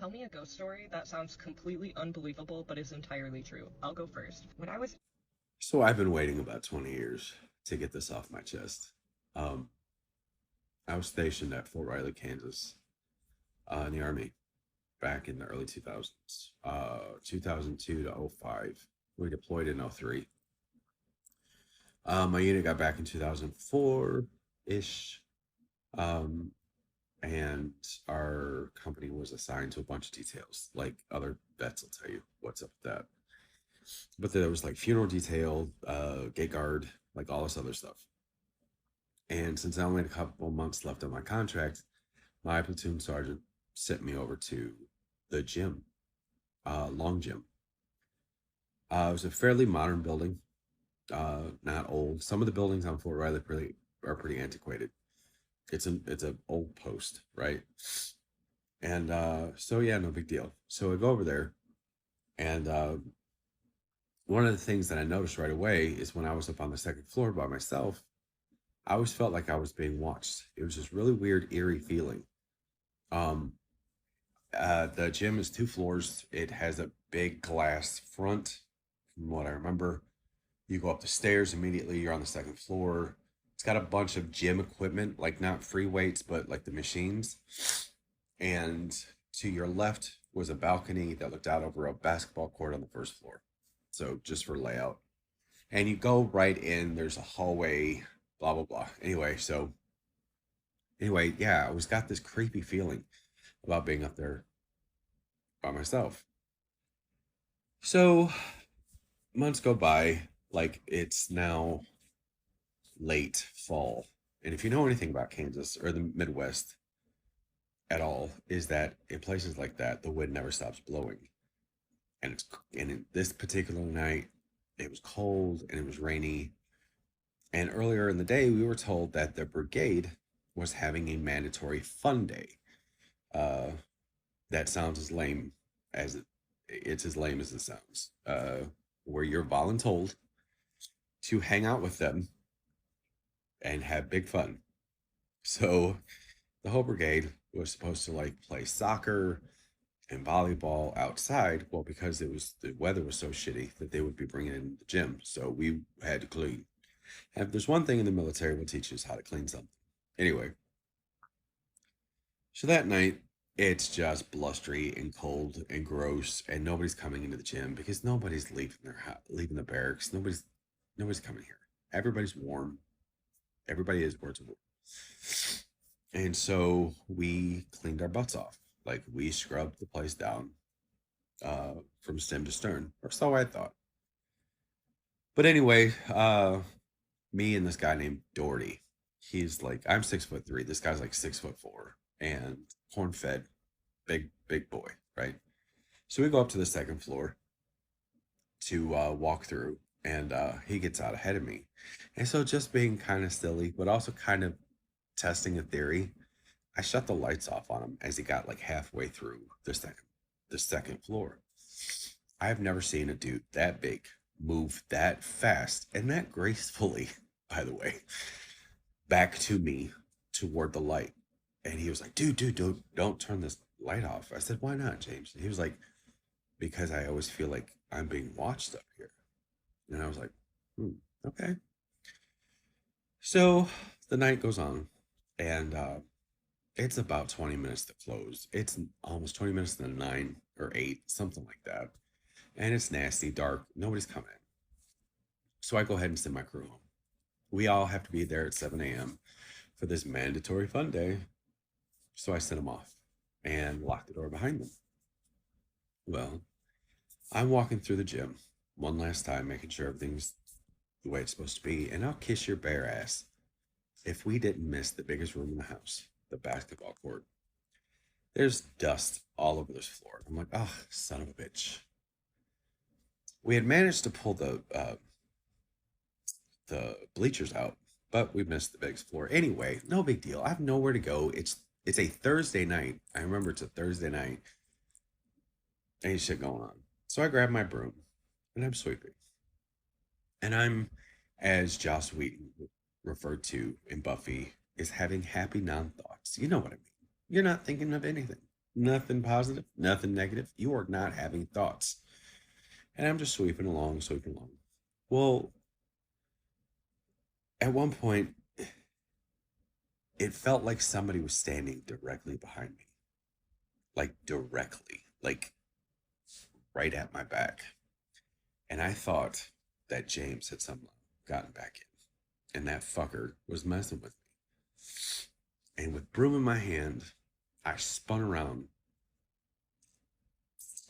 Tell me a ghost story that sounds completely unbelievable but is entirely true. I'll go first. When I was So I've been waiting about 20 years to get this off my chest. Um, I was stationed at Fort Riley, Kansas, in the Army back in the early 2000s, 2002 to '05. We deployed in '03. My unit got back in 2004-ish, um, and our company was assigned to a bunch of details. Like other vets will tell you what's up with that. But there was like funeral detail, gate guard, like all this other stuff. And since I only had a couple months left on my contract, my platoon sergeant sent me over to the gym, Long Gym. It was a fairly modern building, not old. Some of the buildings on Fort Riley are pretty antiquated. It's an old post, right? And so yeah, no big deal. So I go over there, and one of the things that I noticed right away is when I was up on the second floor by myself, I always felt like I was being watched. It was this really weird, eerie feeling. Um, the gym is two floors. It has a big glass front, from what I remember. You go up the stairs immediately, you're on the second floor. It's got a bunch of gym equipment, like not free weights, but like the machines. And to your left was a balcony that looked out over a basketball court on the first floor. So just for layout. And you go right in, there's a hallway, blah, blah, blah. Anyway, yeah, I always got this creepy feeling about being up there by myself. So months go by, like it's now late fall. And if you know anything about Kansas or the Midwest at all, is that in places like that, the wind never stops blowing. And in this particular night, it was cold and it was rainy. And earlier in the day, we were told that the brigade was having a mandatory fun day. Uh, that sounds as lame as it's as lame as it sounds. Where you're voluntold to hang out with them and have big fun. So the whole brigade was supposed to like play soccer and volleyball outside. Well, because the weather was so shitty that they would be bringing in the gym, so we had to clean. And if there's one thing in the military, will teach us how to clean something. Anyway, so that night it's just blustery and cold and gross, and nobody's coming into the gym because nobody's leaving leaving the barracks. Nobody's coming here. Everybody's warm. Everybody is words of warm. And so we cleaned our butts off. Like we scrubbed the place down from stem to stern, or so I thought. But anyway, me and this guy named Doherty. He's like, I'm 6'3". This guy's like 6'4", and corn fed, big boy, right? So we go up to the second floor to walk through, and he gets out ahead of me. And so just being kind of silly, but also kind of testing a theory, I shut the lights off on him as he got like halfway through the second floor. I have never seen a dude that big move that fast and that gracefully, by the way, back to me toward the light. And he was like, dude, don't turn this light off. I said, why not, James? And he was like, because I always feel like I'm being watched up here. And I was like, okay. So the night goes on, and it's about 20 minutes to close. It's almost 20 minutes to 9 or 8, something like that. And it's nasty, dark. Nobody's coming in. So I go ahead and send my crew home. We all have to be there at 7 a.m. for this mandatory fun day. So I sent them off and locked the door behind them. Well, I'm walking through the gym one last time, making sure everything's the way it's supposed to be. And I'll kiss your bare ass if we didn't miss the biggest room in the house, the basketball court. There's dust all over this floor. I'm like, oh, son of a bitch. We had managed to pull the bleachers out, but we missed the biggest floor. Anyway, no big deal. I have nowhere to go. It's a Thursday night. I remember it's a Thursday night. Ain't shit going on. So I grab my broom and I'm sweeping. And I'm, as Joss Whedon referred to in Buffy, is having happy non-thoughts. You know what I mean. You're not thinking of anything. Nothing positive, nothing negative. You are not having thoughts. And I'm just sweeping along, sweeping along. Well, at one point, it felt like somebody was standing directly behind me, like directly, like right at my back. And I thought that James had somehow gotten back in, and that fucker was messing with me. And with broom in my hand, I spun around,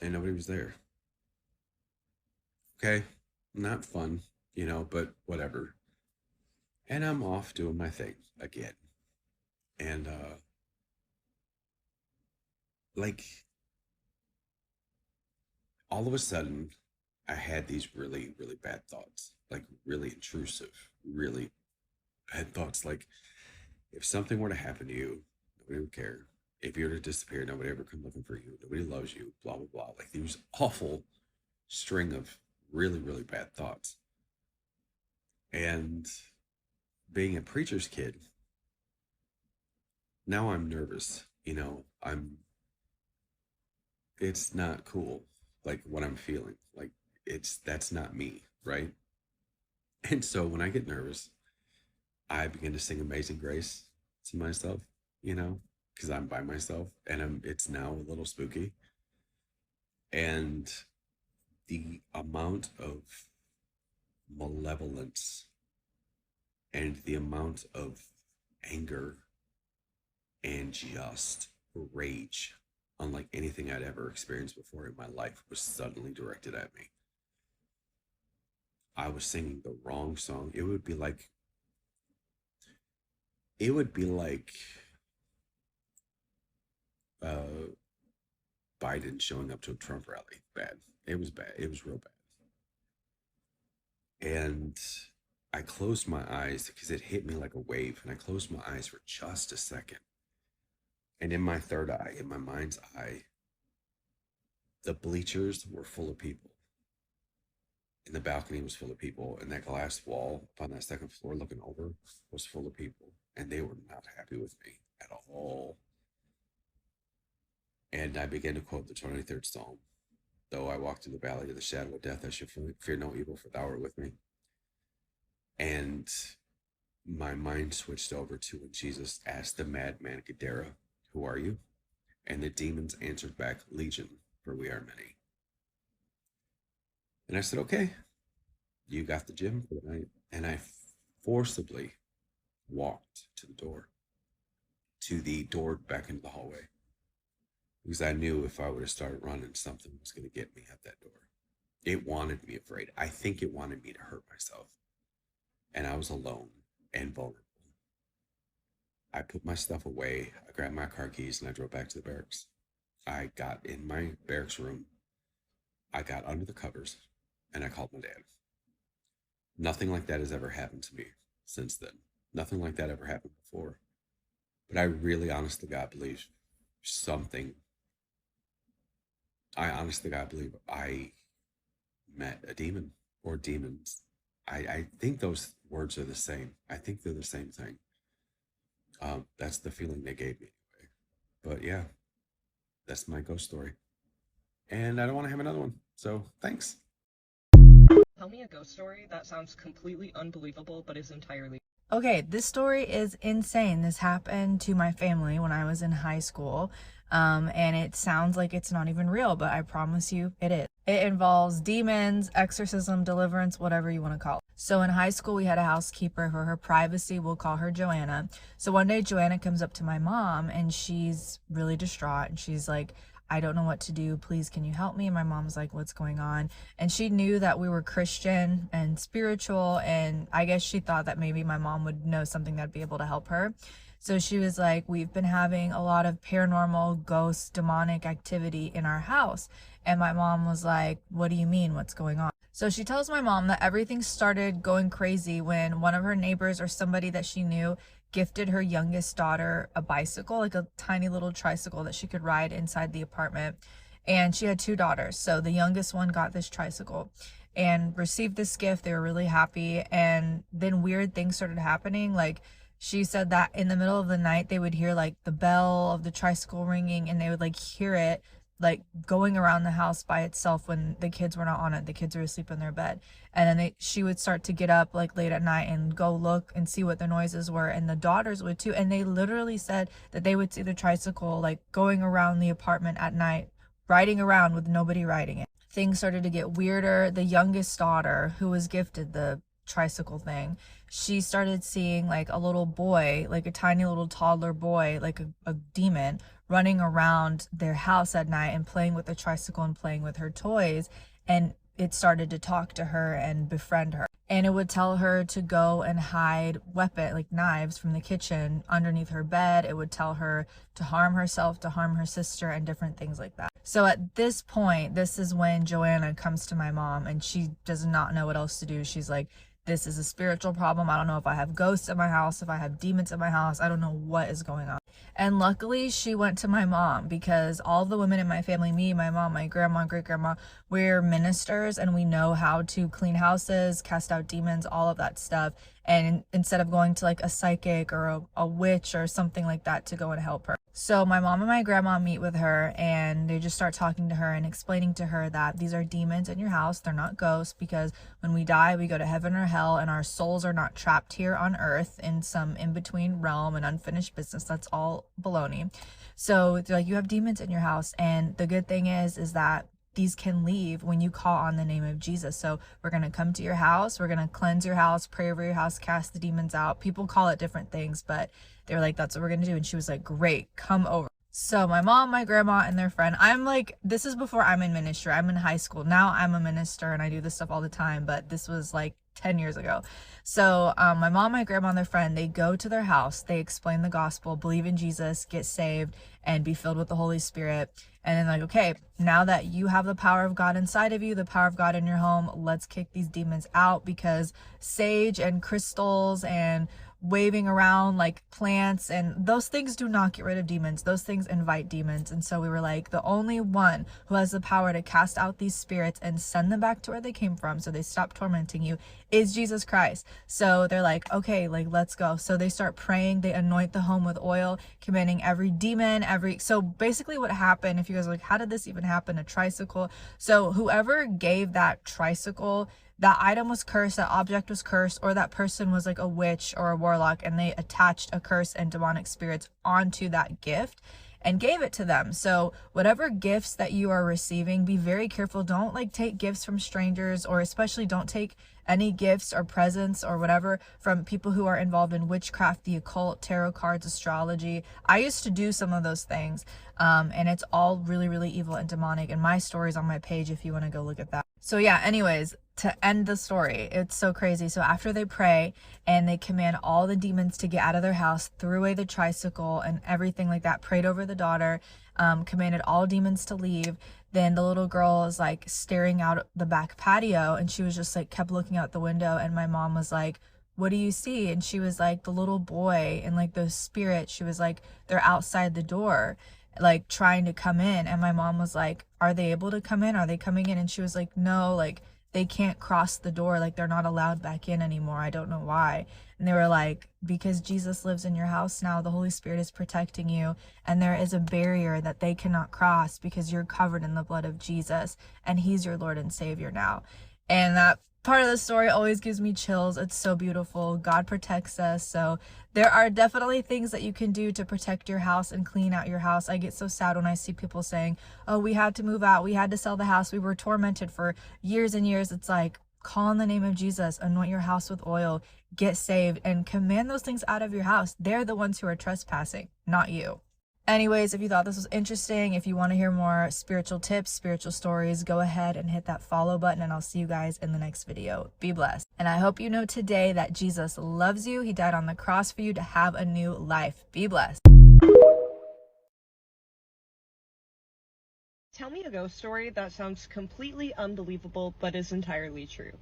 and nobody was there. Okay, not fun, but whatever. And I'm off doing my thing again. And like all of a sudden, I had these really, really bad thoughts, like really intrusive, really bad thoughts. Like if something were to happen to you, nobody would care. If you were to disappear, nobody ever come looking for you. Nobody loves you, blah, blah, blah. Like these awful string of really, really bad thoughts. And being a preacher's kid, now I'm nervous. It's not cool, like what I'm feeling. Like that's not me, right? And so when I get nervous, I begin to sing Amazing Grace to myself, because I'm by myself and it's now a little spooky. And the amount of malevolence and the amount of anger and just rage, unlike anything I'd ever experienced before in my life, was suddenly directed at me. I was singing the wrong song. It would be like Biden showing up to a Trump rally. Bad. It was bad. It was real bad. And I closed my eyes because it hit me like a wave. And I closed my eyes for just a second. And in my third eye, in my mind's eye, the bleachers were full of people. And the balcony was full of people. And that glass wall up on that second floor looking over was full of people. And they were not happy with me at all. And I began to quote the 23rd Psalm. Though I walk through the valley of the shadow of death, I shall fear no evil, for thou art with me. And my mind switched over to when Jesus asked the madman Gadara, who are you? And the demons answered back, Legion, for we are many. And I said, okay, you got the gym for the night. And I forcibly walked to the door back into the hallway. Because I knew if I would have started running, something was going to get me at that door. It wanted me afraid. I think it wanted me to hurt myself. And I was alone and vulnerable. I put my stuff away. I grabbed my car keys and I drove back to the barracks. I got in my barracks room. I got under the covers and I called my dad. Nothing like that has ever happened to me since then. Nothing like that ever happened before. But I really, honest to God, believe something. I honest to God believe I met a demon or demons. I think those words are the same. I think they're the same thing. That's the feeling they gave me anyway. But yeah, that's my ghost story. And I don't want to have another one. So thanks. Tell me a ghost story that sounds completely unbelievable but is entirely. Okay, this story is insane. This happened to my family when I was in high school. And it sounds like it's not even real, but I promise you it is. It involves demons, exorcism, deliverance, whatever you want to call it. So in high school, we had a housekeeper. For her privacy, we'll call her Joanna. So one day, Joanna comes up to my mom and she's really distraught. And she's like, I don't know what to do. Please, can you help me? And my mom's like, what's going on? And she knew that we were Christian and spiritual. And I guess she thought that maybe my mom would know something that'd be able to help her. So she was like, we've been having a lot of paranormal, ghost, demonic activity in our house. And my mom was like, what do you mean? What's going on? So she tells my mom that everything started going crazy when one of her neighbors or somebody that she knew gifted her youngest daughter a bicycle, like a tiny little tricycle that she could ride inside the apartment. And she had two daughters. So the youngest one got this tricycle and received this gift. They were really happy. And then weird things started happening. Like She said that in the middle of the night, they would hear like the bell of the tricycle ringing, and they would like hear it like going around the house by itself when the kids were not on it. The kids were asleep in their bed. And then she would start to get up like late at night and go look and see what the noises were. And the daughters would too. And they literally said that they would see the tricycle like going around the apartment at night, riding around with nobody riding it. Things started to get weirder. The youngest daughter, who was gifted the tricycle thing, she started seeing like a little boy, like a tiny little toddler boy, like a demon, running around their house at night and playing with the tricycle and playing with her toys. And it started to talk to her and befriend her. And it would tell her to go and hide weapon, like knives from the kitchen underneath her bed. It would tell her to harm herself, to harm her sister, and different things like that. So at this point, this is when Joanna comes to my mom, and she does not know what else to do. She's like, this is a spiritual problem. I don't know if I have ghosts in my house, if I have demons in my house. I don't know what is going on. And luckily she went to my mom, because all the women in my family, me, my mom, my grandma, great grandma, we're ministers, and we know how to clean houses, cast out demons, all of that stuff. And instead of going to like a psychic or a witch or something like that to go and help her. So my mom and my grandma meet with her, and they just start talking to her and explaining to her that these are demons in your house. They're not ghosts, because when we die, we go to heaven or hell, and our souls are not trapped here on earth in some in-between realm and unfinished business. That's all baloney. So they're like, you have demons in your house, and the good thing is that these can leave when you call on the name of Jesus. So we're going to come to your house. We're going to cleanse your house, pray over your house, cast the demons out. People call it different things, but they were like, that's what we're going to do. And she was like, great, come over. So my mom, my grandma, and their friend, I'm like, this is before I'm in ministry. I'm in high school. Now I'm a minister and I do this stuff all the time, but this was like 10 years ago. So my mom, my grandma, and their friend, they go to their house, they explain the gospel, believe in Jesus, get saved, and be filled with the Holy Spirit. And then like, okay, now that you have the power of God inside of you, the power of God in your home, let's kick these demons out, because sage and crystals and waving around like plants and those things do not get rid of demons. Those things invite demons. And so we were like, the only one who has the power to cast out these spirits and send them back to where they came from so they stop tormenting you is Jesus Christ. So they're like, okay, like let's go. So they start praying, they anoint the home with oil, commanding every demon, so basically what happened, if you guys are like, how did this even happen? A tricycle. So whoever gave that tricycle, that item was cursed, that object was cursed, or that person was like a witch or a warlock, and they attached a curse and demonic spirits onto that gift and gave it to them. So whatever gifts that you are receiving, be very careful. Don't like take gifts from strangers, or especially don't take any gifts or presents or whatever from people who are involved in witchcraft, the occult, tarot cards, astrology. I used to do some of those things, and it's all really, really evil and demonic. And my story's on my page if you want to go look at that. So yeah, anyways, to end the story, it's so crazy. So after they pray and they command all the demons to get out of their house, threw away the tricycle and everything like that, prayed over the daughter, commanded all demons to leave, then the little girl is like staring out the back patio, and she was just like kept looking out the window, and my mom was like, what do you see? And she was like, the little boy and like the spirit. She was like, they're outside the door like trying to come in. And my mom was like, are they able to come in? Are they coming in? And she was like, no, like they can't cross the door, like they're not allowed back in anymore. I don't know why. And they were like, because Jesus lives in your house now, the Holy Spirit is protecting you, and there is a barrier that they cannot cross because you're covered in the blood of Jesus, and he's your Lord and Savior now. And that part of the story always gives me chills. It's so beautiful. God protects us. So there are definitely things that you can do to protect your house and clean out your house. I get so sad when I see people saying, oh, we had to move out, we had to sell the house, we were tormented for years and years. It's like, call on the name of Jesus, anoint your house with oil, get saved, and command those things out of your house. They're the ones who are trespassing, not you. Anyways, if you thought this was interesting, if you want to hear more spiritual tips, spiritual stories, go ahead and hit that follow button, and I'll see you guys in the next video. Be blessed. And I hope you know today that Jesus loves you. He died on the cross for you to have a new life. Be blessed. Tell me a ghost story that sounds completely unbelievable but is entirely true.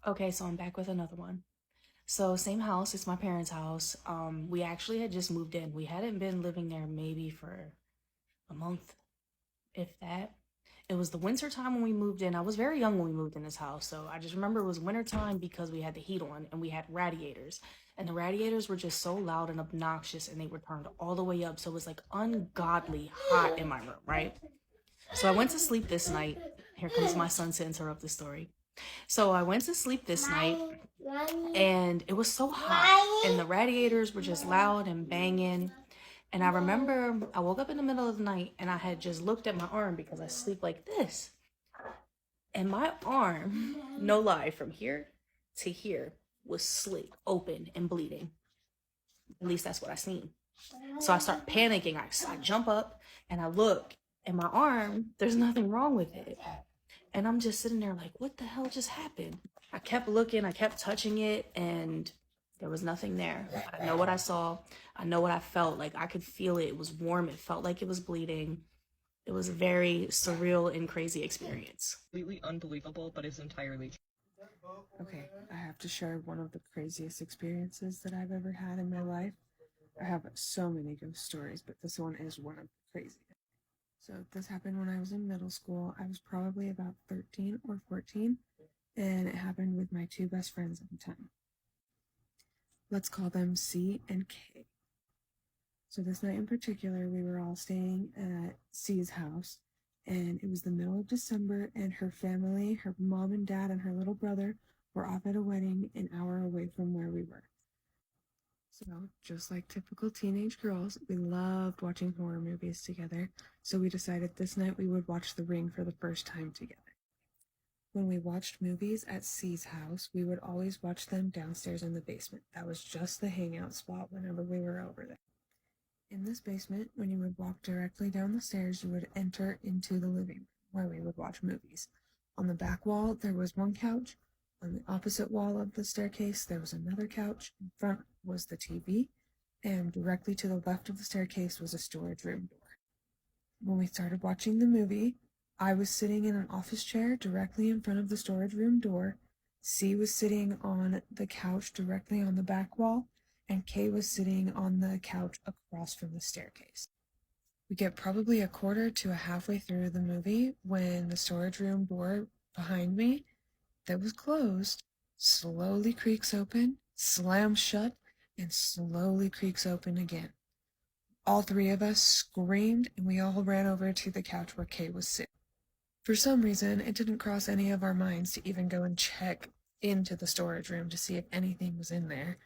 Okay, so I'm back with another one. So same house, it's my parents' house. We actually had just moved in. We hadn't been living there maybe for a month, if that. It was the winter time when we moved in. I was very young when we moved in this house, so I just remember it was winter time because we had the heat on and we had radiators. and the radiators were just so loud and obnoxious, and they were turned all the way up, so it was like ungodly hot in my room, right? So I went to sleep this night. Here comes my son to interrupt the story. So I went to sleep this night, and it was so hot, and the radiators were just loud and banging. And I remember I woke up in the middle of the night, and I had just looked at my arm because I sleep like this. And my arm, no lie, from here to here was slit open and bleeding. At least that's what I seen. So I start panicking. I jump up and I look, and my arm, there's nothing wrong with it. And I'm just sitting there like, what the hell just happened? I kept looking, I kept touching it, and there was nothing there. I know what I saw. I know what I felt. Like, I could feel it. It was warm. It felt like it was bleeding. It was a very surreal and crazy experience. Completely unbelievable, but is entirely true. Okay, I have to share one of the craziest experiences that I've ever had in my life. I have so many ghost stories, but this one is one of the craziest. So this happened when I was in middle school. I was probably about 13 or 14, and it happened with my two best friends at the time. Let's call them C and K. So this night in particular, we were all staying at C's house, and it was the middle of December, and her family, her mom and dad and her little brother, were off at a wedding an hour away from where we were. So, just like typical teenage girls, we loved watching horror movies together, so we decided this night we would watch The Ring for the first time together. When we watched movies at C's house, we would always watch them downstairs in the basement. That was just the hangout spot whenever we were over there. In this basement, when you would walk directly down the stairs, you would enter into the living room where we would watch movies. On the back wall, there was one couch. On the opposite wall of the staircase, there was another couch. In front was the TV, and directly to the left of the staircase was a storage room door. When we started watching the movie, I was sitting in an office chair directly in front of the storage room door. C was sitting on the couch directly on the back wall, and Kay was sitting on the couch across from the staircase. We get probably a quarter to a halfway through the movie when the storage room door behind me that was closed slowly creaks open, slams shut, and slowly creaks open again. All three of us screamed, and we all ran over to the couch where Kay was sitting. For some reason, it didn't cross any of our minds to even go and check into the storage room to see if anything was in there.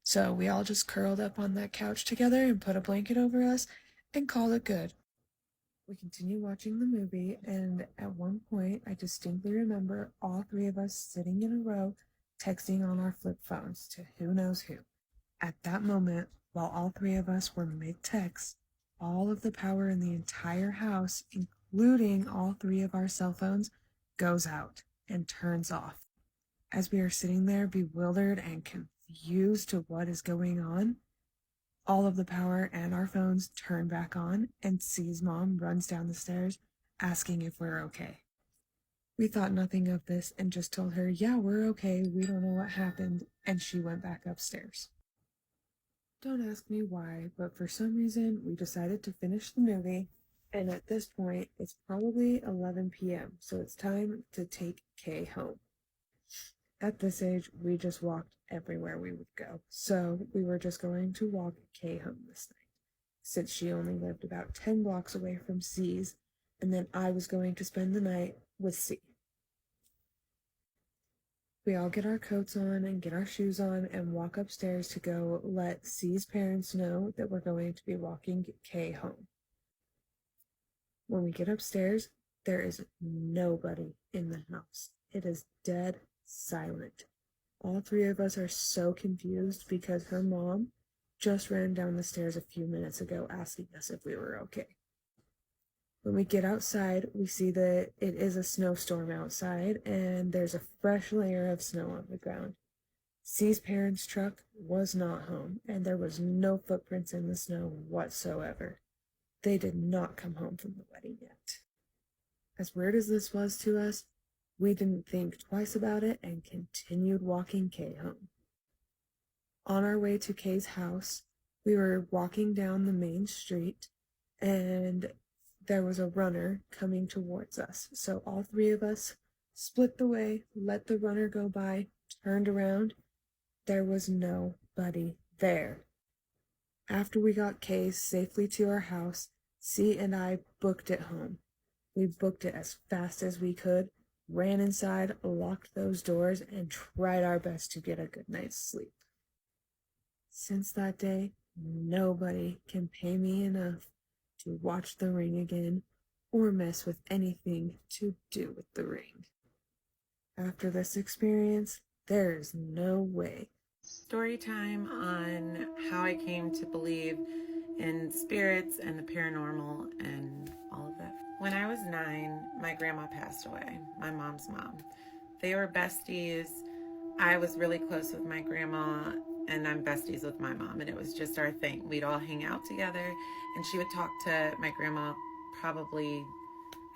So we all just curled up on that couch together and put a blanket over us and called it good. We continued watching the movie, and at one point, I distinctly remember all three of us sitting in a row, texting on our flip phones to who knows who. At that moment, while all three of us were mid-text, all of the power in the entire house, including all three of our cell phones, goes out and turns off. As we are sitting there bewildered and confused to what is going on, all of the power and our phones turn back on, and C's mom runs down the stairs asking if we're okay. We thought nothing of this and just told her, yeah, we're okay, we don't know what happened, and she went back upstairs. Don't ask me why, but for some reason we decided to finish the movie, and at this point it's probably 11 p.m., so it's time to take Kay home. At this age, we just walked everywhere we would go, so we were just going to walk Kay home this night, since she only lived about 10 blocks away from C's, and then I was going to spend the night with C. We all get our coats on and get our shoes on and walk upstairs to go let C's parents know that we're going to be walking Kay home. When we get upstairs, there is nobody in the house. It is dead silent. All three of us are so confused because her mom just ran down the stairs a few minutes ago asking us if we were okay. When we get outside, we see that it is a snowstorm outside and there's a fresh layer of snow on the ground. C's parents' truck was not home and there was no footprints in the snow whatsoever. They did not come home from the wedding yet. As weird as this was to us, we didn't think twice about it and continued walking Kay home. On our way to Kay's house, we were walking down the main street and there was a runner coming towards us. So all three of us split the way, let the runner go by, turned around. There was no nobody there. After we got Kay safely to our house, C and I booked it home. We booked it as fast as we could, ran inside, locked those doors, and tried our best to get a good night's sleep. Since that day, nobody can pay me enough to watch the ring again or mess with anything to do with the ring. After this experience, there is no way. Story time on how I came to believe in spirits and the paranormal and all of that. When I was 9, my grandma passed away, my mom's mom. They were besties. I was really close with my grandma, and I'm besties with my mom, and it was just our thing. We'd all hang out together, and she would talk to my grandma probably,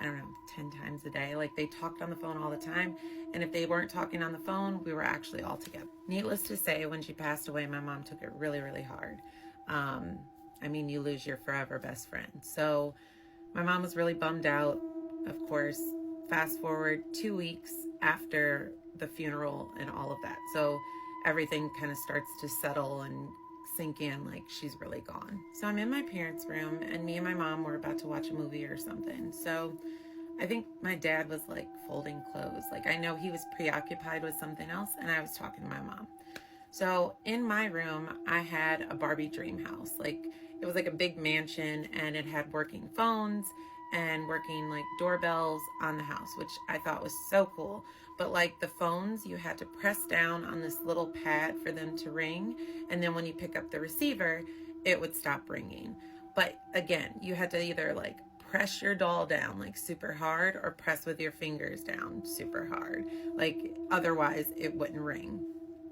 I don't know, 10 times a day. Like, they talked on the phone all the time, and if they weren't talking on the phone, we were actually all together. Needless to say, when she passed away, my mom took it really, really hard. I mean, you lose your forever best friend. So my mom was really bummed out, of course. Fast forward 2 weeks after the funeral and all of that. So everything kind of starts to settle and sink in, like she's really gone. So I'm in my parents' room, and me and my mom were about to watch a movie or something. So I think my dad was like folding clothes. Like, I know he was preoccupied with something else, and I was talking to my mom. So in my room, I had a Barbie dream house. Like, it was like a big mansion, and it had working phones and working like doorbells on the house, which I thought was so cool. But like the phones, you had to press down on this little pad for them to ring. And then when you pick up the receiver, it would stop ringing. But again, you had to either like press your doll down like super hard or press with your fingers down super hard. Like, otherwise it wouldn't ring.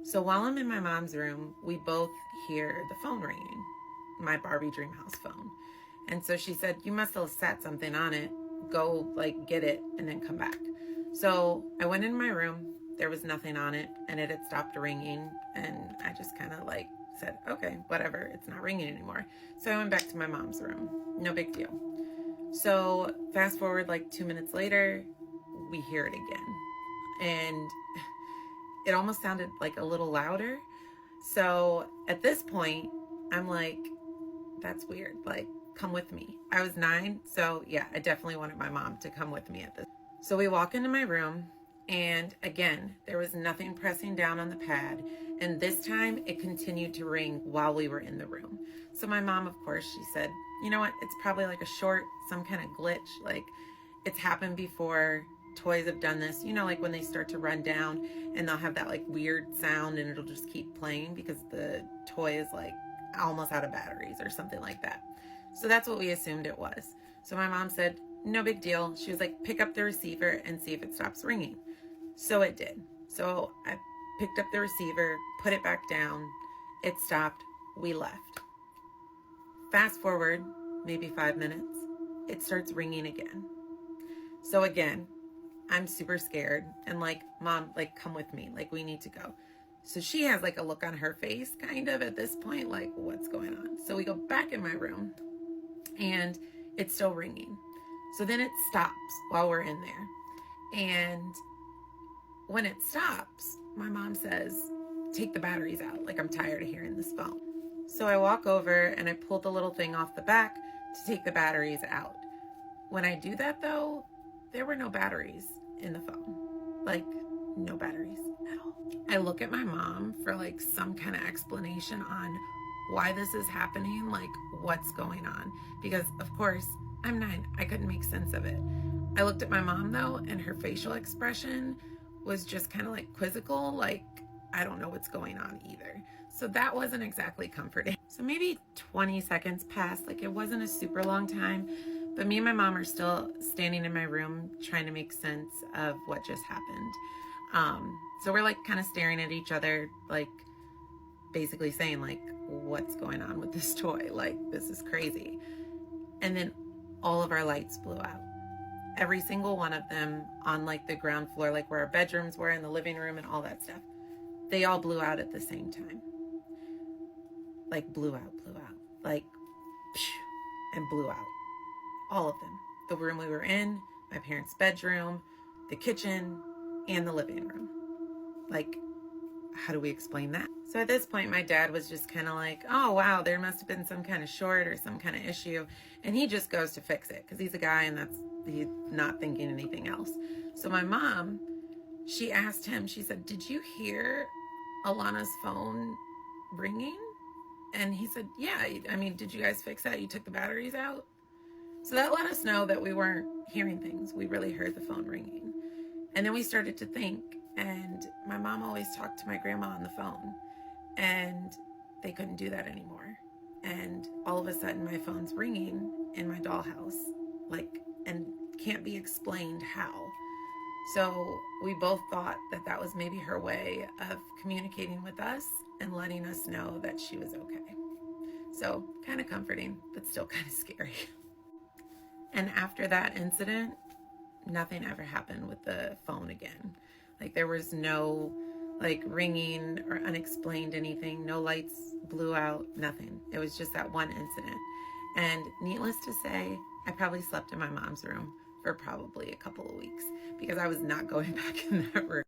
So while I'm in my mom's room, we both hear the phone ringing, my Barbie Dreamhouse phone. And so she said, you must have set something on it. Go like get it and then come back. So I went in my room. There was nothing on it, and it had stopped ringing. And I just kind of like said, okay, whatever. It's not ringing anymore. So I went back to my mom's room. No big deal. So fast forward like 2 minutes later, we hear it again. And it almost sounded like a little louder. So at this point, I'm like, that's weird. Like, come with me. I was 9. So yeah, I definitely wanted my mom to come with me at this. So we walk into my room, and again, there was nothing pressing down on the pad. And this time it continued to ring while we were in the room. So my mom, of course, she said, you know what? It's probably like a short, some kind of glitch. Like, it's happened before. Toys have done this, you know, like when they start to run down and they'll have that like weird sound and it'll just keep playing because the toy is like almost out of batteries or something like that. So that's what we assumed it was. So my mom said, no big deal. She was like, pick up the receiver and see if it stops ringing. So it did. So I picked up the receiver, put it back down. It stopped. We left. Fast forward maybe 5 minutes. It starts ringing again. So again, I'm super scared and like, Mom, like, come with me. Like, we need to go. So she has like a look on her face kind of at this point, like, what's going on? So we go back in my room and it's still ringing. So then it stops while we're in there. And when it stops, my mom says, take the batteries out. Like, I'm tired of hearing this phone. So I walk over and I pull the little thing off the back to take the batteries out. When I do that though, there were no batteries in the phone. Like, no batteries at all. I look at my mom for like some kind of explanation on why this is happening, like what's going on. Because of course, I'm 9, I couldn't make sense of it. I looked at my mom though, and her facial expression was just kind of like quizzical, like, I don't know what's going on either. So that wasn't exactly comforting. So maybe 20 seconds passed, like it wasn't a super long time, but me and my mom are still standing in my room trying to make sense of what just happened. So we're like kind of staring at each other, like basically saying like, what's going on with this toy? Like, this is crazy. And then all of our lights blew out. Every single one of them on like the ground floor, like where our bedrooms were in the living room and all that stuff. They all blew out at the same time. Like blew out, like and blew out. All of them. The room we were in, my parents' bedroom, the kitchen, and the living room. Like, how do we explain that? So at this point, my dad was just kind of like, oh, wow, there must have been some kind of short or some kind of issue. And he just goes to fix it because he's a guy and he's not thinking anything else. So my mom, she asked him, she said, did you hear Alana's phone ringing? And he said, yeah, I mean, did you guys fix that? You took the batteries out? So that let us know that we weren't hearing things. We really heard the phone ringing. And then we started to think, and my mom always talked to my grandma on the phone, and they couldn't do that anymore. And all of a sudden my phone's ringing in my dollhouse, and can't be explained how. So we both thought that that was maybe her way of communicating with us and letting us know that she was okay. So kind of comforting, but still kind of scary. And after that incident, nothing ever happened with the phone again. Like there was no ringing or unexplained anything. No lights blew out, nothing. It was just that one incident. And needless to say, I probably slept in my mom's room for probably a couple of weeks because I was not going back in that room.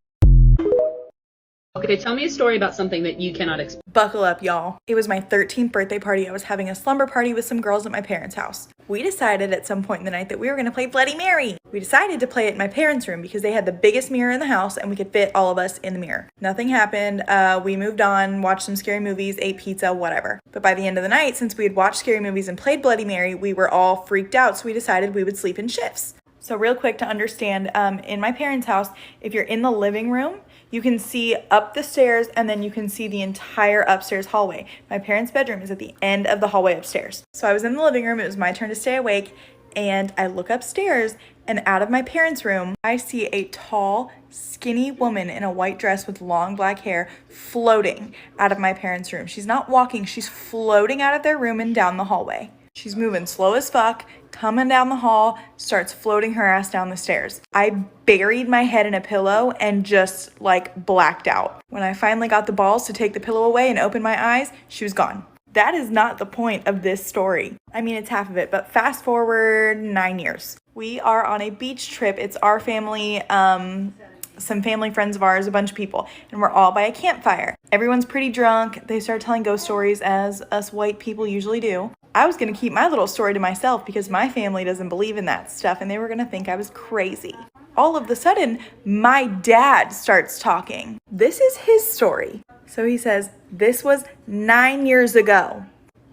Okay, tell me a story about something that you cannot explain. Buckle up, y'all. It was my 13th birthday party. I was having a slumber party with some girls at my parents' house. We decided at some point in the night that we were going to play Bloody Mary. We decided to play it in my parents' room because they had the biggest mirror in the house and we could fit all of us in the mirror. Nothing happened. We moved on, watched some scary movies, ate pizza, whatever. But by the end of the night, since we had watched scary movies and played Bloody Mary, we were all freaked out, so we decided we would sleep in shifts. So real quick to understand, in my parents' house, if you're in the living room, you can see up the stairs and then you can see the entire upstairs hallway. My parents' bedroom is at the end of the hallway upstairs. So I was in the living room, it was my turn to stay awake, and I look upstairs and out of my parents' room, I see a tall, skinny woman in a white dress with long black hair floating out of my parents' room. She's not walking, she's floating out of their room and down the hallway. She's moving slow as fuck, coming down the hall, starts floating her ass down the stairs. I buried my head in a pillow and just blacked out. When I finally got the balls to take the pillow away and open my eyes, she was gone. That is not the point of this story. I mean, it's half of it, but fast forward 9 years. We are on a beach trip. It's our family, some family friends of ours, a bunch of people, and we're all by a campfire. Everyone's pretty drunk. They start telling ghost stories as us white people usually do. I was going to keep my little story to myself because my family doesn't believe in that stuff and they were going to think I was crazy. All of a sudden, my dad starts talking. This is his story. So he says, this was 9 years ago.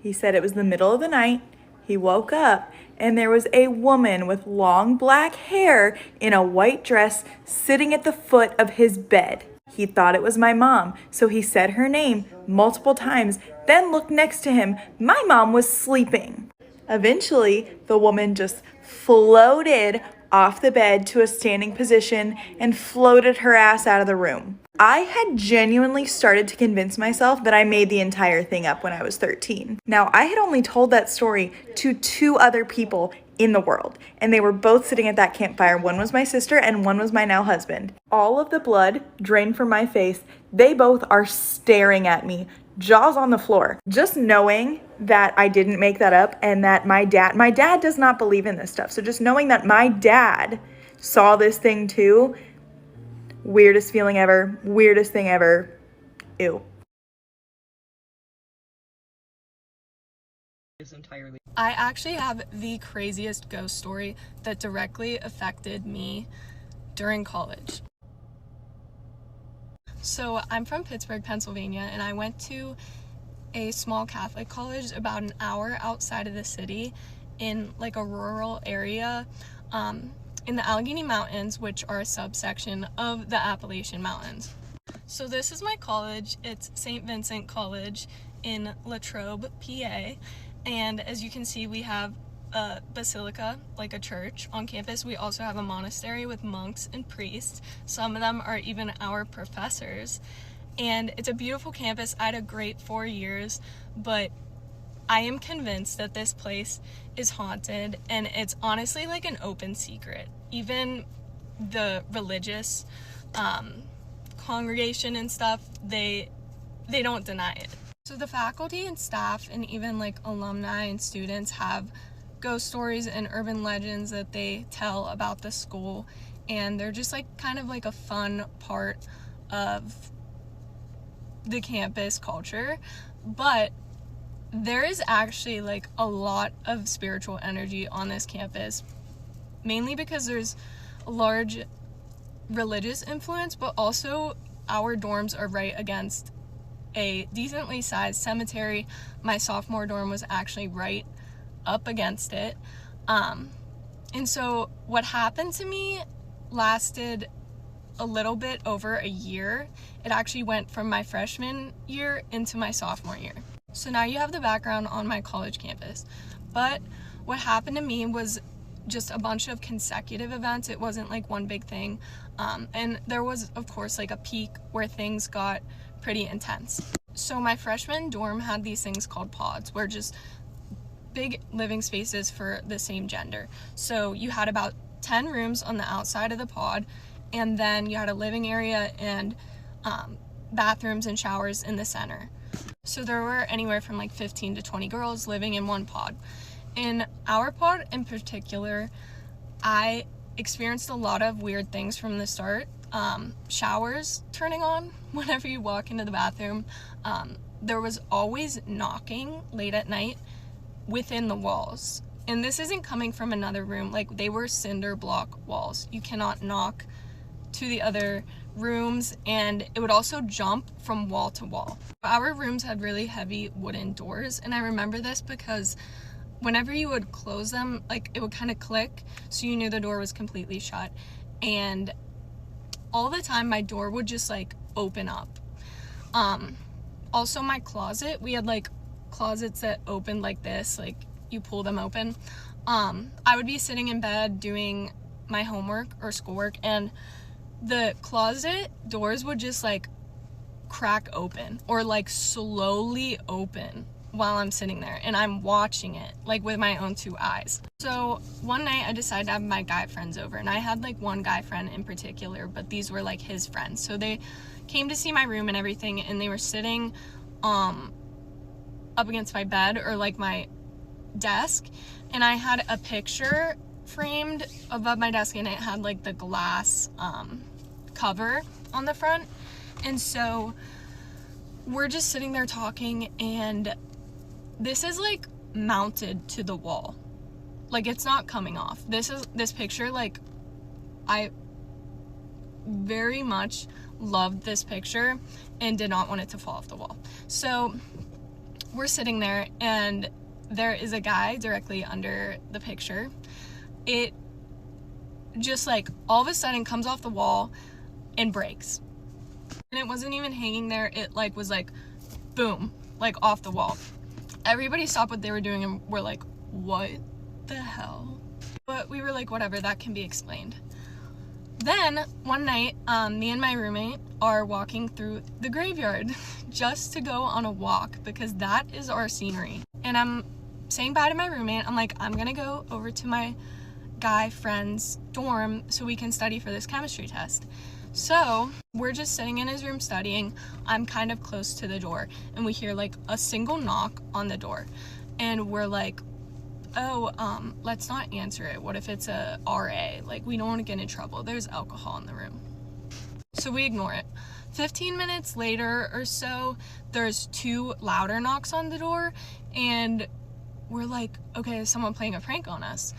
He said it was the middle of the night. He woke up and there was a woman with long black hair in a white dress sitting at the foot of his bed. He thought it was my mom, so he said her name multiple times, then looked next to him. My mom was sleeping. Eventually, the woman just floated off the bed to a standing position and floated her ass out of the room. I had genuinely started to convince myself that I made the entire thing up when I was 13. Now, I had only told that story to 2 other people in the world, and they were both sitting at that campfire. One was my sister and one was my now husband. All of the blood drained from my face. They both are staring at me, jaws on the floor. Just knowing that I didn't make that up and that my dad does not believe in this stuff. So just knowing that my dad saw this thing too, weirdest feeling ever, weirdest thing ever. Ew. Is entirely. I actually have the craziest ghost story that directly affected me during college. So I'm from Pittsburgh, Pennsylvania, and I went to a small Catholic college about an hour outside of the city in a rural area in the Allegheny Mountains, which are a subsection of the Appalachian Mountains. So this is my college. It's St. Vincent College in Latrobe, PA. And as you can see, we have a basilica, like a church, on campus. We also have a monastery with monks and priests. Some of them are even our professors. And it's a beautiful campus. I had a great 4 years, but I am convinced that this place is haunted, and it's honestly an open secret. Even the religious congregation and stuff, they don't deny it. So the faculty and staff and even alumni and students have ghost stories and urban legends that they tell about the school, and they're just kind of a fun part of the campus culture, but there is actually like a lot of spiritual energy on this campus, mainly because there's a large religious influence, but also our dorms are right against a decently sized cemetery. My sophomore dorm was actually right up against it. And so what happened to me lasted a little bit over a year. It actually went from my freshman year into my sophomore year. So now you have the background on my college campus. But what happened to me was just a bunch of consecutive events. It wasn't like one big thing. And there was, of course, like a peak where things got pretty intense. So my freshman dorm had these things called pods, where just big living spaces for the same gender. So you had about 10 rooms on the outside of the pod, and then you had a living area and bathrooms and showers in the center. So there were anywhere from like 15 to 20 girls living in one pod. In our pod in particular, I experienced a lot of weird things from the start. Showers turning on whenever you walk into the bathroom. There was always knocking late at night within the walls. And this isn't coming from another room. Like, they were cinder block walls. You cannot knock to the other rooms, and it would also jump from wall to wall. Our rooms had really heavy wooden doors, and I remember this because whenever you would close them, like, it would kind of click, so you knew the door was completely shut. And all the time my door would just like open up. Also my closet, we had like closets that opened like this, like you pull them open. I would be sitting in bed doing my homework or schoolwork, and the closet doors would just like crack open or like slowly open while I'm sitting there, and I'm watching it like with my own two eyes. So one night I decided to have my guy friends over, and I had like one guy friend in particular, but these were like his friends. So they came to see my room and everything, and they were sitting up against my bed or like my desk, and I had a picture framed above my desk, and it had like the glass cover on the front. And so we're just sitting there talking, and this is like mounted to the wall, like it's not coming off. This picture, like, I very much loved this picture and did not want it to fall off the wall. So we're sitting there, and there is a guy directly under the picture. It just like all of a sudden comes off the wall and breaks, and it wasn't even hanging there. It like was like boom, like off the wall. Everybody stopped what they were doing and were like, what the hell? But we were like, whatever, that can be explained. Then one night, me and my roommate are walking through the graveyard just to go on a walk, because that is our scenery. And I'm saying bye to my roommate. I'm like, I'm gonna go over to my guy friend's dorm so we can study for this chemistry test. So we're just sitting in his room studying. I'm kind of close to the door, and we hear like a single knock on the door, and we're like, oh, let's not answer it. What if it's a RA? Like, we don't want to get in trouble. There's alcohol in the room. So we ignore it. 15 minutes later or so, there's 2 louder knocks on the door, and we're like, okay, is someone playing a prank on us?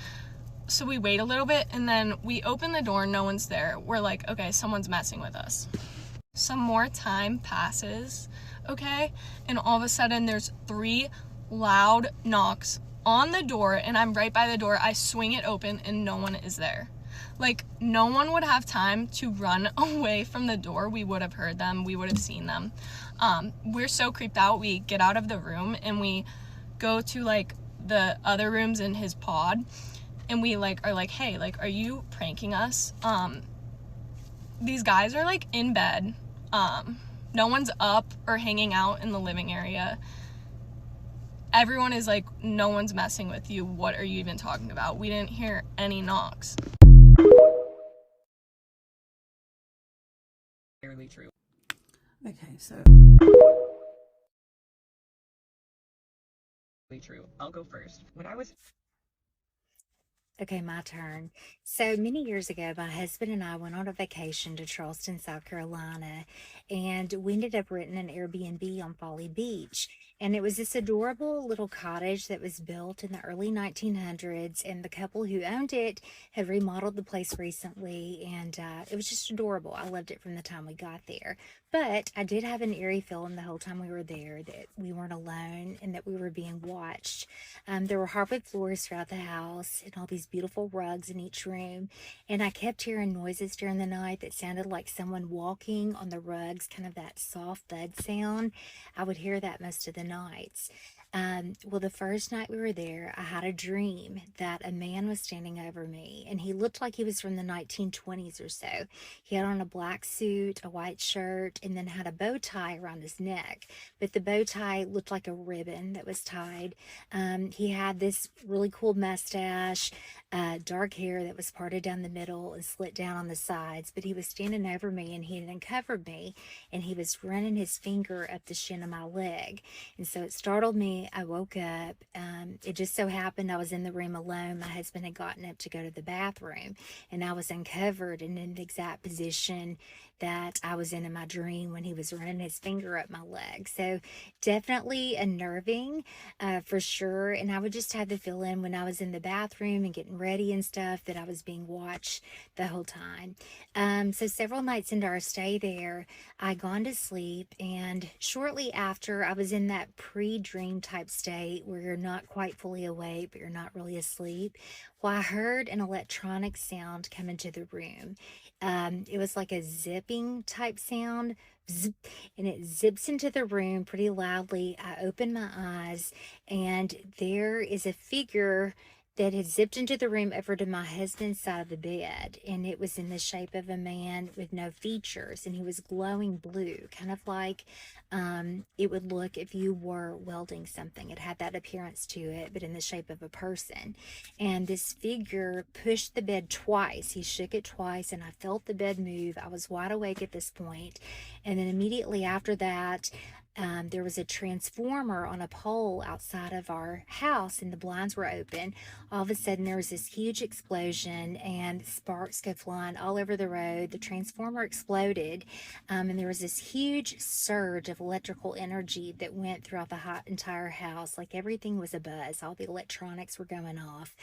So we wait a little bit, and then we open the door, no one's there. We're like, okay, someone's messing with us. Some more time passes, okay? And all of a sudden there's 3 loud knocks on the door, and I'm right by the door. I swing it open, and no one is there. Like, no one would have time to run away from the door. We would have heard them, we would have seen them. We're so creeped out, we get out of the room and we go to like the other rooms in his pod, and we like are like, hey, like, are you pranking us? These guys are like in bed. No one's up or hanging out in the living area. Everyone is like, no one's messing with you. What are you even talking about? We didn't hear any knocks. Fairly true. Okay, so True. I'll go first. When I was Okay, my turn. So many years ago, my husband and I went on a vacation to Charleston, South Carolina, and we ended up renting an Airbnb on Folly Beach. And it was this adorable little cottage that was built in the early 1900s, and the couple who owned it had remodeled the place recently, and it was just adorable. I loved it from the time we got there. But I did have an eerie feeling the whole time we were there that we weren't alone and that we were being watched. There were hardwood floors throughout the house and all these beautiful rugs in each room. And I kept hearing noises during the night that sounded like someone walking on the rugs, kind of that soft thud sound. I would hear that most of the nights. Well, the first night we were there, I had a dream that a man was standing over me, and he looked like he was from the 1920s or so. He had on a black suit, a white shirt, and then had a bow tie around his neck. But the bow tie looked like a ribbon that was tied. He had this really cool mustache, dark hair that was parted down the middle and slit down on the sides. But he was standing over me, and he had uncovered me, and he was running his finger up the shin of my leg. And so it startled me. I woke up. It just so happened I was in the room alone. My husband had gotten up to go to the bathroom, and I was uncovered and in the exact position that I was in my dream when he was running his finger up my leg. So definitely unnerving, for sure. And I would just have the feeling when I was in the bathroom and getting ready and stuff that I was being watched the whole time. So several nights into our stay there, I gone to sleep, and shortly after, I was in that pre-dream type state where you're not quite fully awake, but you're not really asleep. Well, I heard an electronic sound come into the room. It was like a zipping type sound, zip, and it zips into the room pretty loudly. I open my eyes, and there is a figure that had zipped into the room over to my husband's side of the bed, and it was in the shape of a man with no features, and he was glowing blue, kind of like it would look if you were welding something. It had that appearance to it, but in the shape of a person. And this figure pushed the bed twice. He shook it twice, and I felt the bed move. I was wide awake at this point. And then immediately after that, there was a transformer on a pole outside of our house, and the blinds were open. All of a sudden, there was this huge explosion, and sparks go flying all over the road. The transformer exploded, and there was this huge surge of electrical energy that went throughout the entire house. Like everything was abuzz. All the electronics were going off.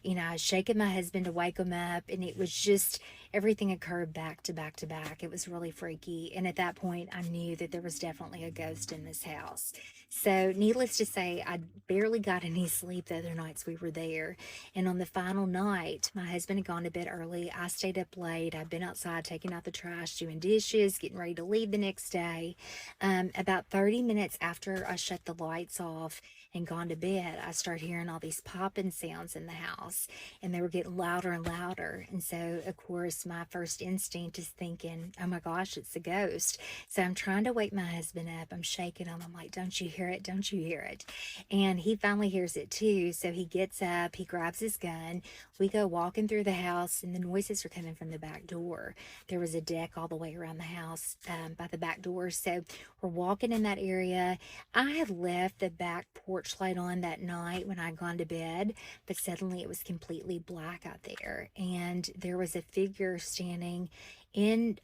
You know, I was shaking my husband to wake him up, and it was just, everything occurred back to back to back. It was really freaky. And at that point, I knew that there was definitely a ghost in this house. So needless to say, I barely got any sleep the other nights we were there. And on the final night, my husband had gone to bed early. I stayed up late. I'd been outside taking out the trash, doing dishes, getting ready to leave the next day. About 30 minutes after I shut the lights off and gone to bed, I started hearing all these popping sounds in the house, and they were getting louder and louder. And so, of course, my first instinct is thinking, oh my gosh, it's a ghost. So I'm trying to wake my husband up. I'm shaking him. I'm like, don't you hear it? Don't you hear it? And he finally hears it too. So he gets up, he grabs his gun. We go walking through the house, and the noises are coming from the back door. There was a deck all the way around the house by the back door. So we're walking in that area. I had left the back porch light on that night when I'd gone to bed, but suddenly it was completely black out there, and there was a figure standing in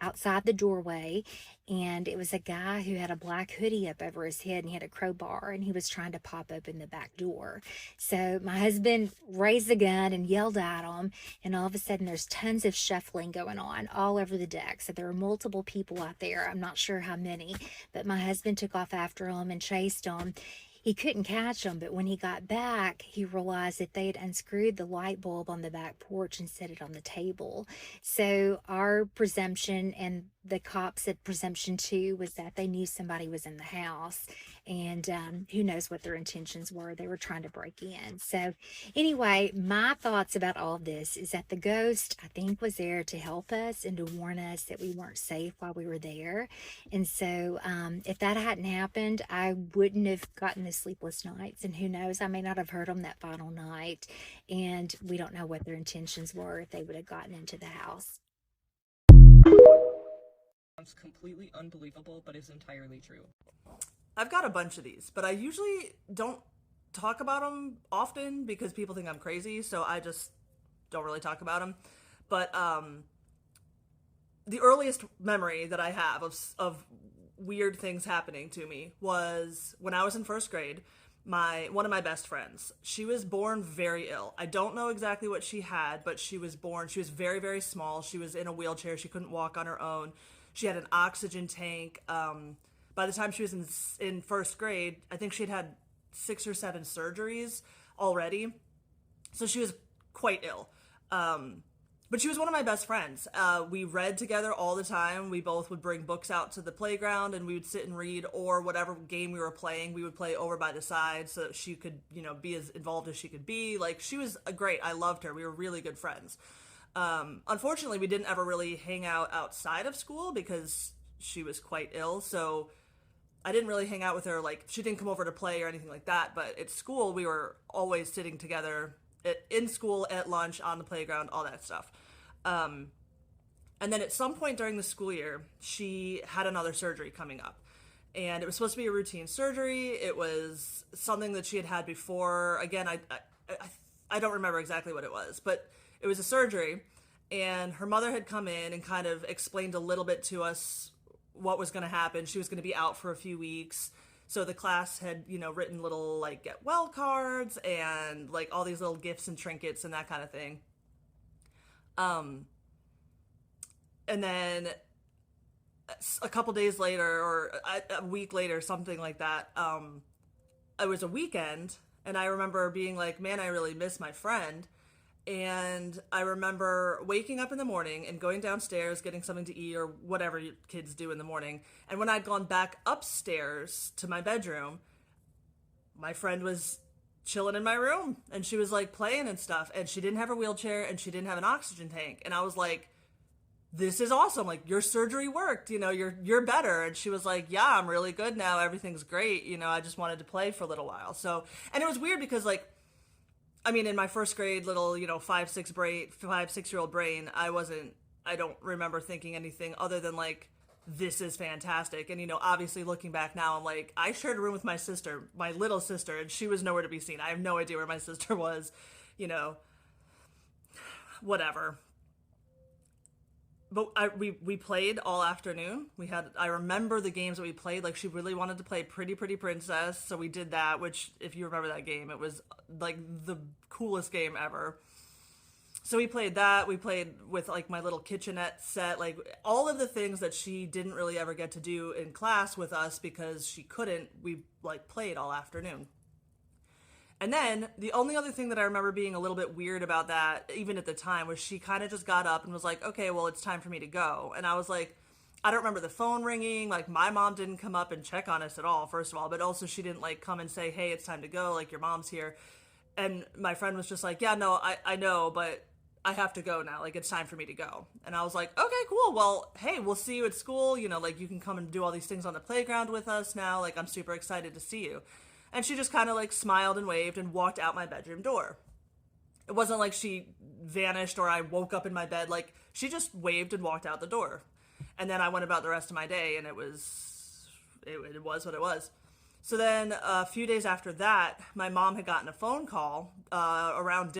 outside the doorway, and it was a guy who had a black hoodie up over his head, and he had a crowbar, and he was trying to pop open the back door. So my husband raised the gun and yelled at him, and all of a sudden there's tons of shuffling going on all over the deck. So there were multiple people out there. I'm not sure how many, but my husband took off after him and chased him. He couldn't catch them, but when he got back, he realized that they had unscrewed the light bulb on the back porch and set it on the table. So our presumption, and the cops said presumption too, was that they knew somebody was in the house, and who knows what their intentions were. They were trying to break in. So anyway, my thoughts about all of this is that the ghost, I think, was there to help us and to warn us that we weren't safe while we were there. And so if that hadn't happened, I wouldn't have gotten the sleepless nights, and who knows, I may not have heard them that final night, and we don't know what their intentions were if they would have gotten into the house. Sounds completely unbelievable, but is entirely true. I've got a bunch of these, but I usually don't talk about them often because people think I'm crazy, so I just don't really talk about them. But the earliest memory that I have of weird things happening to me was when I was in first grade. One of my best friends, she was born very ill. I don't know exactly what she had, but she was very, very small. She was in a wheelchair. She couldn't walk on her own. She had an oxygen tank. By the time she was in first grade, I think she'd had 6 or 7 surgeries already. So she was quite ill. But she was one of my best friends. We read together all the time. We both would bring books out to the playground and we would sit and read, or whatever game we were playing, we would play over by the side so that she could, be as involved as she could be. Like, she was great. I loved her. We were really good friends. Unfortunately, we didn't ever really hang out outside of school because she was quite ill. So I didn't really hang out with her. Like, she didn't come over to play or anything like that. But at school, we were always sitting together in school, at lunch, on the playground, all that stuff. And then at some point during the school year, she had another surgery coming up. And it was supposed to be a routine surgery. It was something that she had had before. Again, I don't remember exactly what it was, but it was a surgery. And her mother had come in and kind of explained a little bit to us what was going to happen. She was going to be out for a few weeks. So the class had, written little, like, get well cards and, like, all these little gifts and trinkets and that kind of thing. And then a couple days later, or a week later, something like that, it was a weekend, and I remember being like, man, I really miss my friend. And I remember waking up in the morning and going downstairs, getting something to eat, or whatever kids do in the morning. And when I'd gone back upstairs to my bedroom, my friend was chilling in my room, and she was like playing and stuff, and she didn't have a wheelchair and she didn't have an oxygen tank. And I was like, this is awesome. Like, your surgery worked, you're better. And she was like, yeah, I'm really good now. Everything's great. I just wanted to play for a little while. So, and it was weird because, like, I mean, in my first grade little, 5, 6-year-old brain, I don't remember thinking anything other than, like, this is fantastic. And, obviously looking back now, I'm like, I shared a room with my sister, my little sister, and she was nowhere to be seen. I have no idea where my sister was, whatever. But we played all afternoon. I remember the games that we played. Like, she really wanted to play Pretty Pretty Princess, so we did that, which, if you remember that game, it was, like, the coolest game ever. So we played that. We played with, like, my little kitchenette set, like, all of the things that she didn't really ever get to do in class with us because she couldn't. We, like, played all afternoon. And then the only other thing that I remember being a little bit weird about that, even at the time, was she kind of just got up and was like, okay, well, it's time for me to go. And I was like, I don't remember the phone ringing. Like, my mom didn't come up and check on us at all, first of all. But also, she didn't, like, come and say, hey, it's time to go. Like, your mom's here. And my friend was just like, yeah, no, I know, but I have to go now. Like, it's time for me to go. And I was like, okay, cool. Well, hey, we'll see you at school. Like, you can come and do all these things on the playground with us now. Like, I'm super excited to see you. And she just kind of, like, smiled and waved and walked out my bedroom door. It wasn't like she vanished or I woke up in my bed. Like, she just waved and walked out the door. And then I went about the rest of my day, and it was what it was. So then a few days after that, my mom had gotten a phone call around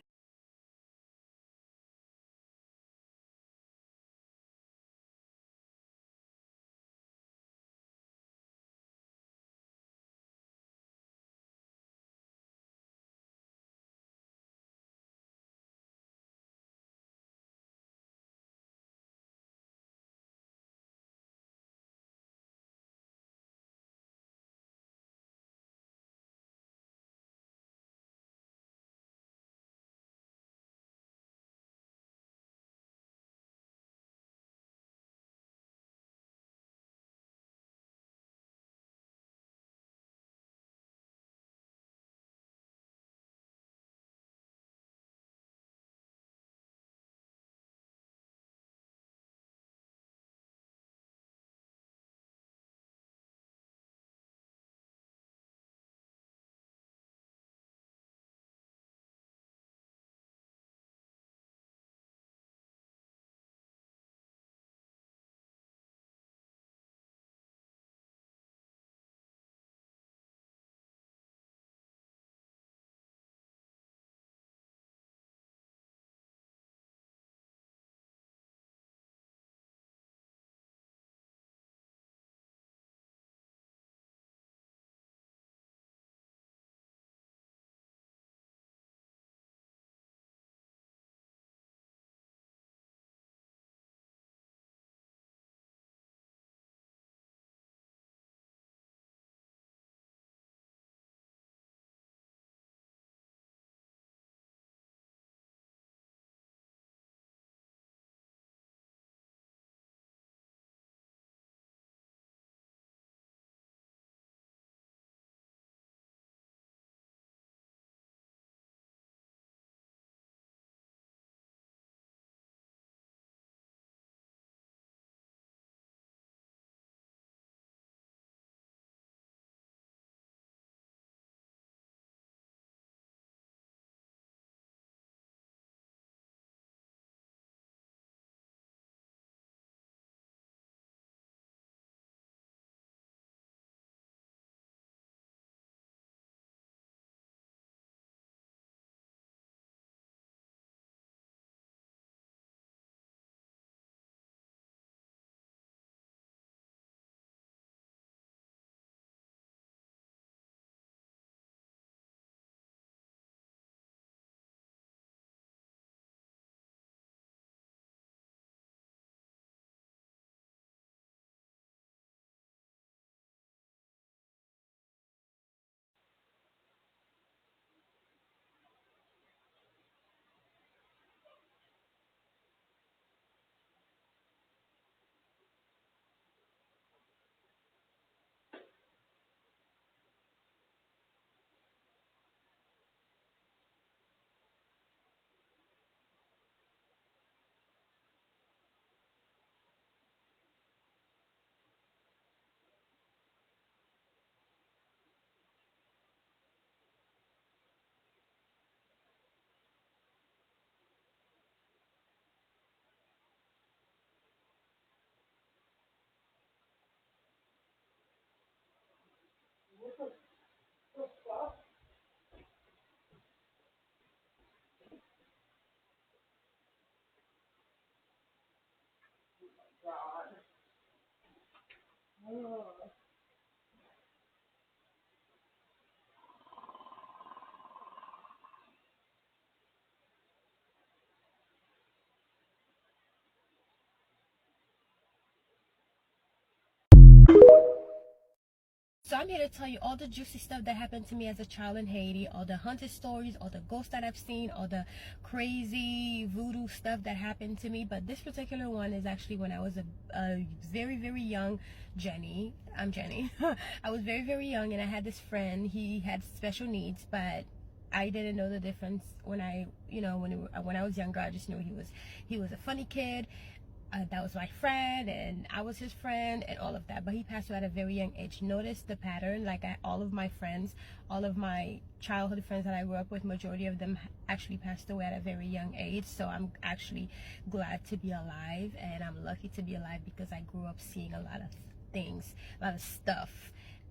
So I'm here to tell you all the juicy stuff that happened to me as a child in Haiti, all the haunted stories, all the ghosts that I've seen, all the crazy voodoo stuff that happened to me. But this particular one is actually when I was a very, very young Jenny. I'm Jenny. I was very, very young, and I had this friend. He had special needs, but I didn't know the difference when I was younger. I just knew he was a funny kid. That was my friend, and I was his friend, and all of that. But he passed away at a very young age. Notice the pattern, like all of my friends, all of my childhood friends that I grew up with, majority of them actually passed away at a very young age. So I'm actually glad to be alive, and I'm lucky to be alive because I grew up seeing a lot of things, a lot of stuff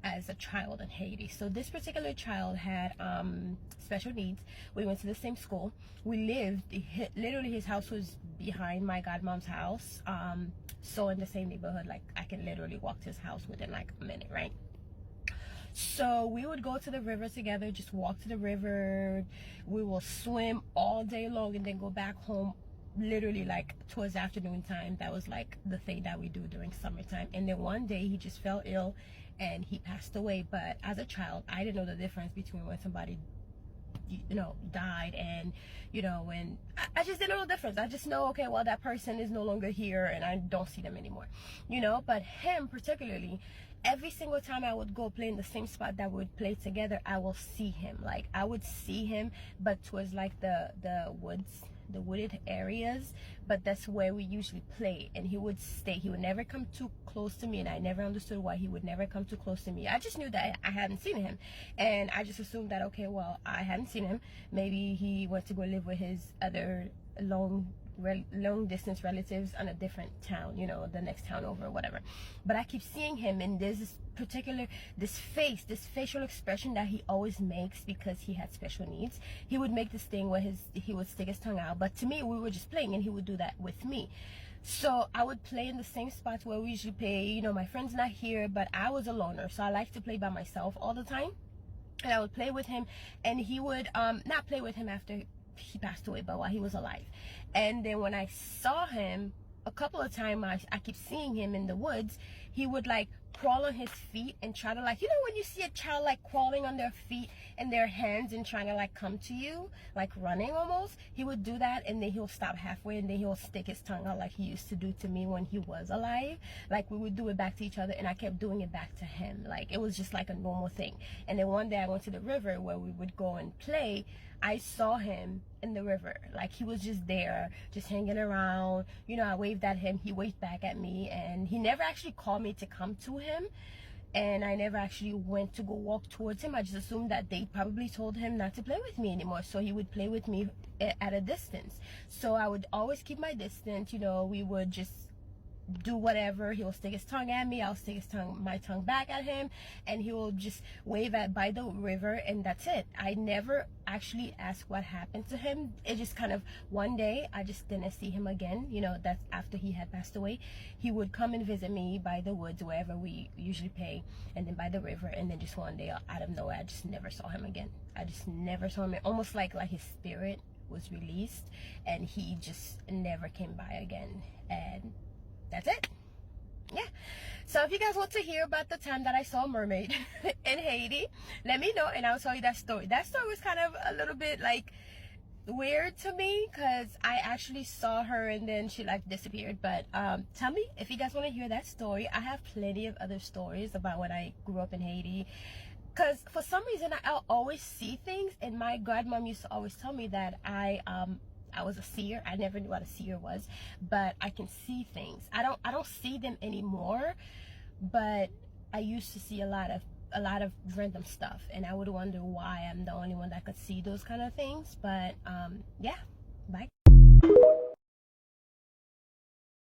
as a child in Haiti. So this particular child had special needs. We went to the same school. We lived, literally his house was behind my godmom's house. So in the same neighborhood, like I can literally walk to his house within like a minute, right? So we would go to the river together, just walk to the river. We will swim all day long and then go back home literally like towards afternoon time. That was like the thing that we do during summertime. And then one day he just fell ill and he passed away. But as a child, I didn't know the difference between when somebody died and when I just didn't know the difference. I just know, okay, well, that person is no longer here and I don't see them anymore, but him particularly, every single time I would go play in the same spot that we would play together, I will see him. Like I would see him, but towards like the woods, the wooded areas, but that's where we usually play. And he would stay. He would never come too close to me, and I never understood why he would never come too close to me. I just knew that I hadn't seen him, and I just assumed that, okay, well, I hadn't seen him. Maybe he went to go live with his other long distance relatives on a different town, the next town over or whatever. But I keep seeing him, and there's this facial expression that he always makes because he had special needs. He would make this thing where he would stick his tongue out, but to me, we were just playing and he would do that with me. So I would play in the same spots where we usually play. My friend's not here, but I was a loner, so I like to play by myself all the time. And I would play with him, and he would not play with him after he passed away, but while he was alive. And then when I saw him a couple of times, I keep seeing him in the woods, he would like crawl on his feet and try to like, when you see a child like crawling on their feet and their hands and trying to like come to you, like running almost, he would do that, and then he'll stop halfway and then he'll stick his tongue out like he used to do to me when he was alive. Like we would do it back to each other, and I kept doing it back to him. Like it was just like a normal thing. And then one day I went to the river where we would go and play. I saw him in the river, like he was just there, just hanging around. I waved at him, he waved back at me, and he never actually called me to come to him, and I never actually went to go walk towards him. I just assumed that they probably told him not to play with me anymore, so he would play with me at a distance. So I would always keep my distance. We would just do whatever. He will stick his tongue at me, I'll stick my tongue back at him, and he will just wave by the river, and that's it. I never actually asked what happened to him. It just kind of one day I just didn't see him again. That's after he had passed away. He would come and visit me by the woods, wherever we usually play, and then by the river, and then just one day out of nowhere I just never saw him again. I just never saw him. Almost like his spirit was released and he just never came by again. And that's it. Yeah. So if you guys want to hear about the time that I saw a mermaid in Haiti, let me know and I'll tell you that story. That story was kind of a little bit like weird to me because I actually saw her and then she like disappeared. But tell me if you guys want to hear that story. I have plenty of other stories about when I grew up in Haiti, because for some reason I'll always see things, and my godmom used to always tell me that I was a seer. I never knew what a seer was, but I can see things. I don't see them anymore, but I used to see a lot of random stuff, and I would wonder why I'm the only one that could see those kind of things. But yeah, bye.